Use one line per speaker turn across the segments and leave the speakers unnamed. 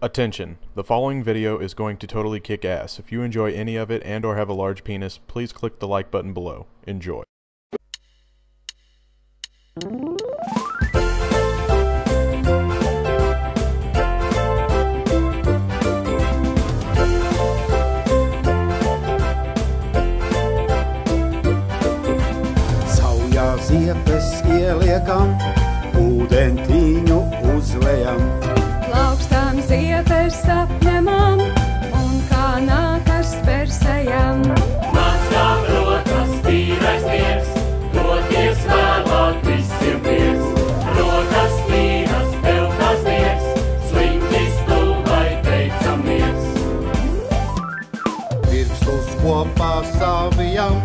Attention! The following video is going to totally kick ass. If you enjoy any of it and or have a large penis, please click the like button below. Enjoy.
Saujā ziepes ieliekam, ūdentiņu uzlejam.
Plaukstām ziepes apņemam un kā nākas versējam.
Mazgām rokas, tīrais miers, doties vēlāk visiem piers. Rokas tīras, tev tas miers, sliņķis tūlai teicamies.
Pirkstus kopā savijam,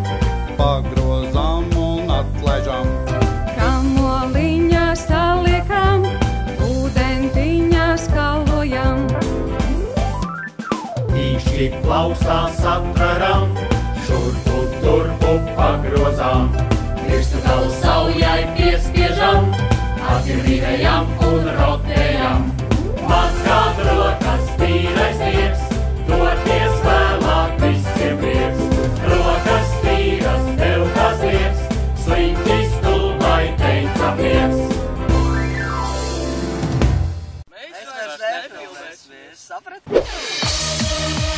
pagrozām un atlaižam.
Kamoliņā saliekam, ūdentiņā skalojam.
Īšķi plaustās atveram, šurpu turpu pagrozām. Pirkstu galu saujai piespiežam, atgrīvējam un rotējam. Mazgāt rokas, tīrais miers, doties vēlāk visiem piers. Rokas tīras, tev tas miers, sliņķis tūlai teicamies.
Mēs vairs nefilmēsimies, saprati?